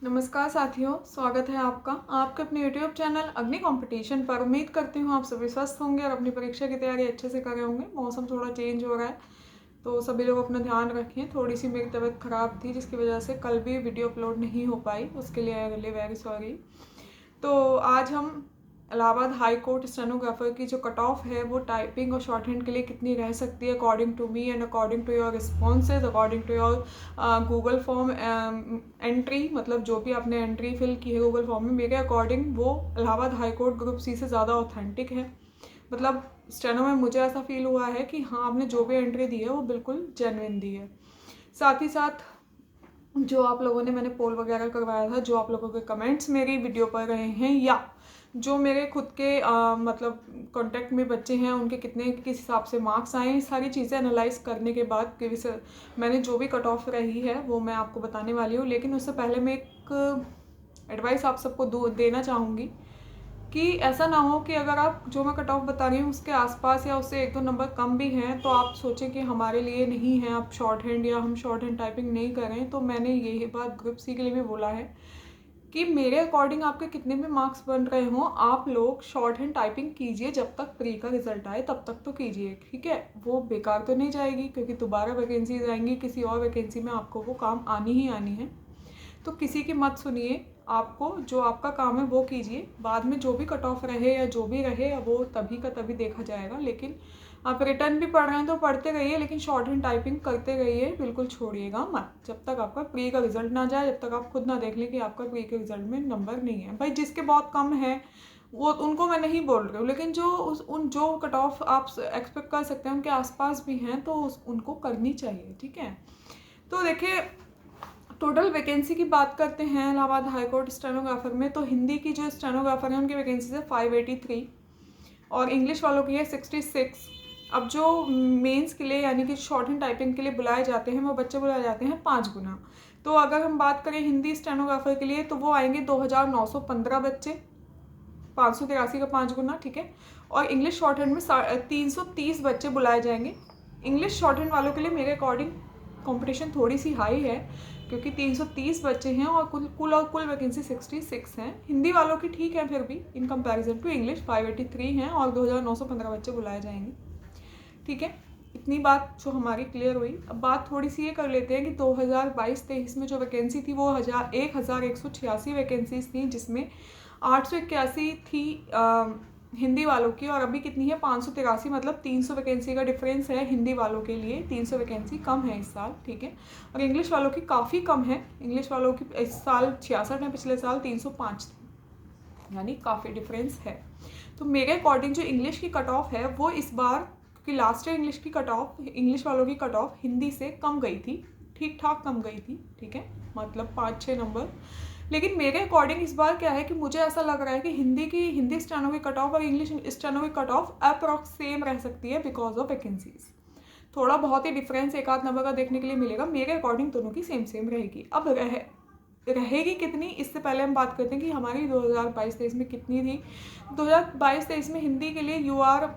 नमस्कार साथियों, स्वागत है आपका आपके अपने यूट्यूब चैनल अग्नि कंपटीशन पर। उम्मीद करती हूँ आप सभी स्वस्थ होंगे और अपनी परीक्षा की तैयारी अच्छे से कर रहे होंगे। मौसम थोड़ा चेंज हो रहा है तो सभी लोग अपना ध्यान रखें। थोड़ी सी मेरी तबीयत ख़राब थी जिसकी वजह से कल भी वीडियो अपलोड नहीं हो पाई, उसके लिए रियली वेरी सॉरी। तो आज हम इलाहाबाद हाई कोर्ट स्टेनोग्राफर की जो कट ऑफ है वो टाइपिंग और शॉर्ट हैंड के लिए कितनी रह सकती है according to me and according to your responses, according to your Google form entry, मतलब जो भी आपने एंट्री फिल की है गूगल फॉर्म में, मेरे अकॉर्डिंग वो Allahabad high court group C से ज़्यादा ऑथेंटिक है। मतलब स्टेनो में मुझे ऐसा फील हुआ है कि हाँ, आपने जो भी एंट्री दी है वो बिल्कुल जेन्युइन दी है। साथ ही साथ जो आप लोगों ने, मैंने पोल वगैरह करवाया था, जो आप लोगों के कमेंट्स मेरी वीडियो पर रहे हैं या जो मेरे खुद के मतलब कांटेक्ट में बच्चे हैं उनके कितने किस हिसाब से मार्क्स आए, सारी चीज़ें एनालाइज करने के बाद मैंने जो भी कट ऑफ रही है वो मैं आपको बताने वाली हूँ। लेकिन उससे पहले मैं एक एडवाइस आप सबको देना चाहूँगी कि ऐसा ना हो कि अगर आप जो मैं कट ऑफ बता रही हूँ उसके आसपास या उससे एक दो नंबर कम भी हैं तो आप सोचें कि हमारे लिए नहीं है, आप शॉर्ट हैंड या हम शॉर्ट हैंड टाइपिंग नहीं करें। तो मैंने यही बात ग्रुप सी के लिए भी बोला है कि मेरे अकॉर्डिंग आपके कितने भी मार्क्स बन रहे हों, आप लोग शॉर्ट हैंड टाइपिंग कीजिए जब तक प्री का रिजल्ट आए, तब तक तो कीजिए, ठीक है। वो बेकार तो नहीं जाएगी क्योंकि दोबारा वैकेंसीज आएंगी, किसी और वैकेंसी में आपको वो काम आनी ही आनी है। तो किसी की मत सुनिए, आपको जो आपका काम है वो कीजिए। बाद में जो भी कट ऑफ रहे या जो भी रहे वो तभी का तभी देखा जाएगा। लेकिन आप रिटर्न भी पढ़ रहे हैं तो पढ़ते रहिए, लेकिन शॉर्ट हैंड टाइपिंग करते रहिए, बिल्कुल छोड़िएगा मत जब तक आपका प्री का रिजल्ट ना जाए, जब तक आप खुद ना देख लें कि आपका प्री के रिजल्ट में नंबर नहीं है। भाई जिसके बहुत कम है वो उनको मैं नहीं बोल रही हूँ, लेकिन जो कट ऑफ आप एक्सपेक्ट कर सकते हैं उनके आसपास भी हैं तो उनको करनी चाहिए, ठीक है। तो देखिए, टोटल वैकेंसी की बात करते हैं इलाहाबाद हाई कोर्ट स्टेनोग्राफर में, तो हिंदी की जो स्टेनोग्राफर है उनकी वैकेंसी है 583 और इंग्लिश वालों की है 66। अब जो मेंस के लिए यानी कि शॉर्ट हैंड टाइपिंग के लिए बुलाए जाते हैं वो बच्चे बुलाए जाते हैं 5 गुना। तो अगर हम बात करें हिंदी स्टेनोग्राफर के लिए तो वो आएंगे 2915 बच्चे, 583 का 5 गुना, ठीक है। और इंग्लिश शॉर्ट हैंड में 330 बच्चे बुलाए जाएंगे। इंग्लिश शॉर्ट हैंड वालों के लिए मेरे अकॉर्डिंग कंपटीशन थोड़ी सी हाई है क्योंकि 330 बच्चे हैं और कुल वैकेंसी 66 हैं। हिंदी वालों की ठीक है फिर भी इन कंपैरिजन टू इंग्लिश 583 हैं और 2915 बच्चे बुलाए जाएंगे, ठीक है। इतनी बात जो हमारी क्लियर हुई। अब बात थोड़ी सी ये कर लेते हैं कि 2022-23 में जो वैकेंसी थी वो 1186 वैकेंसीज थी, जिसमें 881 थी हिंदी वालों की और अभी कितनी है 583, मतलब 300 वैकेंसी का डिफरेंस है हिंदी वालों के लिए। 300 वैकेंसी कम है इस साल, ठीक है। और इंग्लिश वालों की काफ़ी कम है, इंग्लिश वालों की इस साल 66 है, पिछले साल 305 थी, यानी काफ़ी डिफरेंस है। तो मेरे अकॉर्डिंग जो इंग्लिश की कट ऑफ है वो इस बार, क्योंकि लास्ट ईयर इंग्लिश की कट ऑफ, इंग्लिश वालों की कट ऑफ हिंदी से कम गई थी, ठीक ठाक कम गई थी, ठीक है, मतलब 5-6 नंबर। लेकिन मेरे अकॉर्डिंग इस बार क्या है कि मुझे ऐसा लग रहा है कि हिंदी स्टेनो की कट ऑफ और इंग्लिश स्टेनो की कट ऑफ अप्रॉक्स सेम रह सकती है बिकॉज ऑफ वैकेंसीज। थोड़ा बहुत ही डिफरेंस एक आध नंबर का देखने के लिए मिलेगा, मेरे अकॉर्डिंग दोनों की सेम सेम रहेगी। अब रहेगी कितनी, इससे पहले हम बात करते हैं कि हमारी 2022-23 में कितनी थी। 2022-23 में हिंदी के लिए यूआर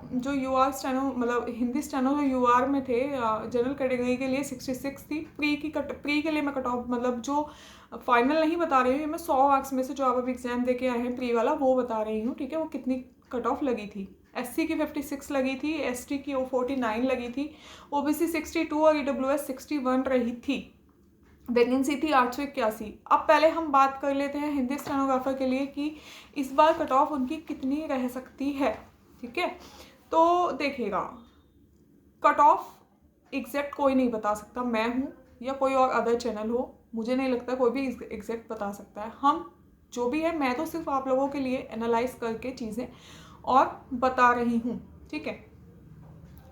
स्टेनो, मतलब हिंदी स्टेनो जो यूआर में थे जनरल कैटेगरी के लिए 66 थी। प्री के लिए मैं कट ऑफ, मतलब जो फाइनल नहीं बता रही हूँ मैं, 100 मार्क्स में से जो आप अभी एग्जाम दे के आए हैं प्री वाला वो बता रही हूँ, ठीक है। वो कितनी कट ऑफ लगी थी, SC की 56 लगी थी, ST की 49 लगी थी, OBC 62 और EWS 61 रही थी। वैकेंसी थी 881। अब पहले हम बात कर लेते हैं हिंदी स्टेनोग्राफर के लिए कि इस बार कट ऑफ उनकी कितनी रह सकती है, ठीक है। तो देखिएगा, कट ऑफ एग्जैक्ट कोई नहीं बता सकता, मैं हूँ या कोई और अदर चैनल हो, मुझे नहीं लगता कोई भी एग्जैक्ट बता सकता है। हम जो भी है, मैं तो सिर्फ आप लोगों के लिए एनालाइज करके चीज़ें और बता रही हूँ, ठीक है।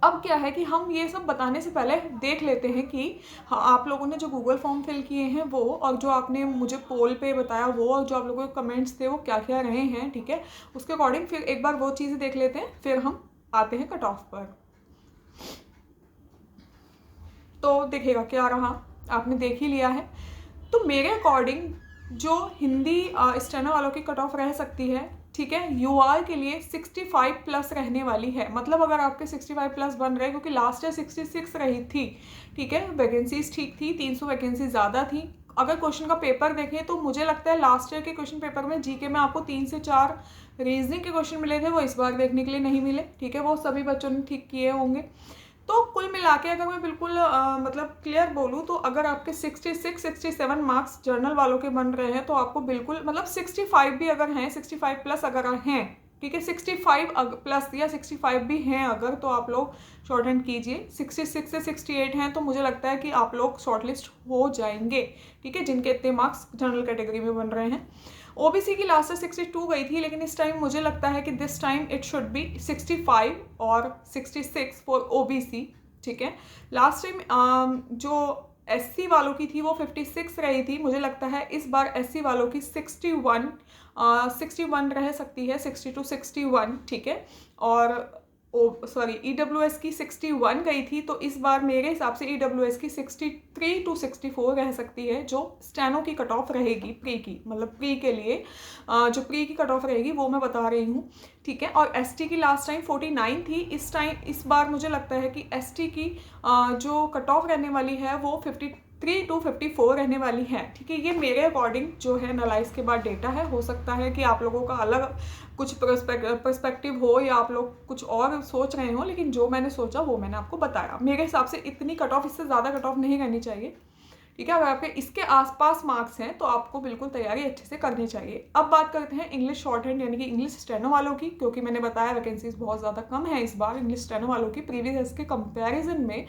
अब क्या है कि हम ये सब बताने से पहले देख लेते हैं कि हाँ, आप लोगों ने जो गूगल फॉर्म फिल किए हैं वो, और जो आपने मुझे पोल पे बताया वो, और जो आप लोगों के कमेंट्स थे वो क्या क्या रहे हैं, ठीक है। उसके अकॉर्डिंग फिर एक बार वो चीज़ें देख लेते हैं, फिर हम आते हैं कट ऑफ पर। तो देखिएगा क्या रहा, आपने देख ही लिया है। तो मेरे अकॉर्डिंग जो हिंदी स्टेनो वालों की कट ऑफ रह सकती है, ठीक है, यूआर के लिए 65 प्लस रहने वाली है। मतलब अगर आपके 65 प्लस बन रहे, क्योंकि लास्ट ईयर 66 रही थी, ठीक है, वैकेंसीज ठीक थी, 300 वैकेंसी ज़्यादा थी अगर क्वेश्चन का पेपर देखें तो मुझे लगता है लास्ट ईयर के क्वेश्चन पेपर में जीके में आपको 3 से 4 रीजनिंग के क्वेश्चन मिले थे, वो इस बार देखने के लिए नहीं मिले, ठीक है। वो सभी बच्चों ने ठीक किए होंगे। तो कुल मिला के अगर मैं बिल्कुल मतलब क्लियर बोलूँ तो अगर आपके 66-67 मार्क्स जर्नल वालों के बन रहे हैं तो आपको बिल्कुल मतलब 65 भी अगर हैं, 65 प्लस अगर हैं, ठीक है, 65 प्लस या 65 भी हैं अगर, तो आप लोग शॉर्ट हैंड कीजिए। 66 से 68 हैं तो मुझे लगता है कि आप लोग शॉर्टलिस्ट हो जाएंगे, ठीक है, जिनके इतने मार्क्स जनरल कैटेगरी में बन रहे हैं। ओबीसी की लास्ट से 62 गई थी, लेकिन इस टाइम मुझे लगता है कि this time it should B 65 और 66 फॉर ओबीसी, ठीक है। लास्ट टाइम जो एससी वालों की थी वो 56 रही थी, मुझे लगता है इस बार एससी वालों की 61 रह सकती है, 60 to 61, ठीक है। और ईडब्ल्यूएस की 61 गई थी, तो इस बार मेरे हिसाब से ईडब्ल्यूएस की 63 to 64 रह सकती है, जो स्टेनो की कट ऑफ रहेगी प्री की, मतलब प्री के लिए जो प्री की कट ऑफ रहेगी वो मैं बता रही हूँ, ठीक है। और एसटी की लास्ट टाइम 49 थी, इस बार मुझे लगता है कि एसटी की जो कट ऑफ रहने वाली है वो 53 to 54 रहने वाली है, ठीक है। ये मेरे अकॉर्डिंग जो है एनालाइज के बाद डेटा है, हो सकता है कि आप लोगों का अलग कुछ पर्सपेक्टिव हो या आप लोग कुछ और सोच रहे हो, लेकिन जो मैंने सोचा वो मैंने आपको बताया। मेरे हिसाब से इतनी कट ऑफ, इससे ज़्यादा कट ऑफ नहीं करनी चाहिए, ठीक है। अगर आपके इसके आसपास मार्क्स हैं तो आपको बिल्कुल तैयारी अच्छे से करनी चाहिए। अब बात करते हैं इंग्लिश शॉर्ट हैंड यानी कि इंग्लिश स्टेनो वालों की, क्योंकि मैंने बताया वैकेंसीज बहुत ज़्यादा कम है इस बार इंग्लिश स्टेनो वालों की प्रीवियस के कंपैरिजन में।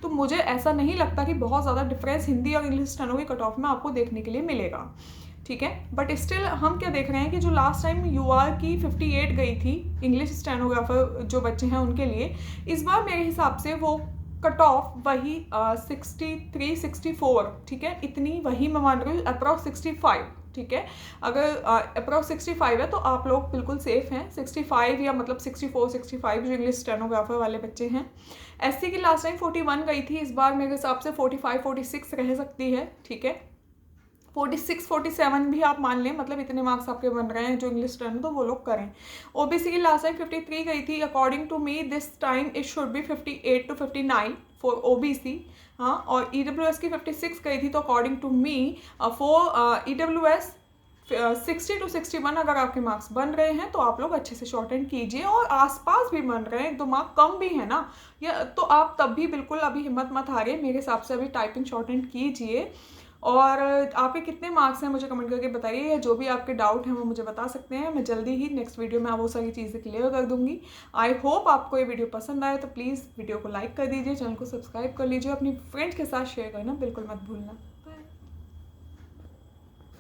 तो मुझे ऐसा नहीं लगता कि बहुत ज़्यादा डिफरेंस हिंदी और इंग्लिश स्टेनो की कट ऑफ में आपको देखने के लिए मिलेगा, ठीक है। बट स्टिल हम क्या देख रहे हैं कि जो लास्ट टाइम यूआर की 58 गई थी इंग्लिश स्टेनोग्राफर जो बच्चे हैं उनके लिए, इस बार मेरे हिसाब से वो कट ऑफ वही 63-64, ठीक है, इतनी वही मैं मान रही हूँ, अप्रॉक्स 65, ठीक है। अगर अप्रॉक्स 65 है तो आप लोग बिल्कुल सेफ हैं, 65 या मतलब 64-65 जो इंग्लिश स्टेनोग्राफर वाले बच्चे हैं। एससी की लास्ट टाइम 41 गई थी, इस बार मेरे हिसाब से 45-46 रह सकती है, ठीक है। 46-47 भी आप मान लें, मतलब इतने मार्क्स आपके बन रहे हैं जो इंग्लिश स्टेनो, तो वो लोग करें। ओबीसी की लास्ट टाइम 53 गई थी, according to me this time it should be 58 to 59 for OBC, हाँ। और ईडब्ल्यूएस की 56 गई थी, तो according to me for EWS 60 to 61 अगर आपके मार्क्स बन रहे हैं तो आप लोग अच्छे से शॉर्ट हैंड कीजिए, और आसपास भी बन रहे हैं, 1-2 मार्क कम भी है ना, या तो आप तब भी बिल्कुल अभी हिम्मत मत हारिए, मेरे हिसाब से अभी टाइपिंग शॉर्ट हैंड कीजिए। और आपके कितने मार्क्स हैं मुझे कमेंट करके बताइए, या जो भी आपके डाउट हैं वो मुझे बता सकते हैं, मैं जल्दी ही नेक्स्ट वीडियो में वो सारी चीज़ें क्लियर कर दूंगी। आई होप आपको ये वीडियो पसंद आए, तो प्लीज़ वीडियो को लाइक कर दीजिए, चैनल को सब्सक्राइब कर लीजिए, अपनी फ्रेंड्स के साथ शेयर करना बिल्कुल मत भूलना।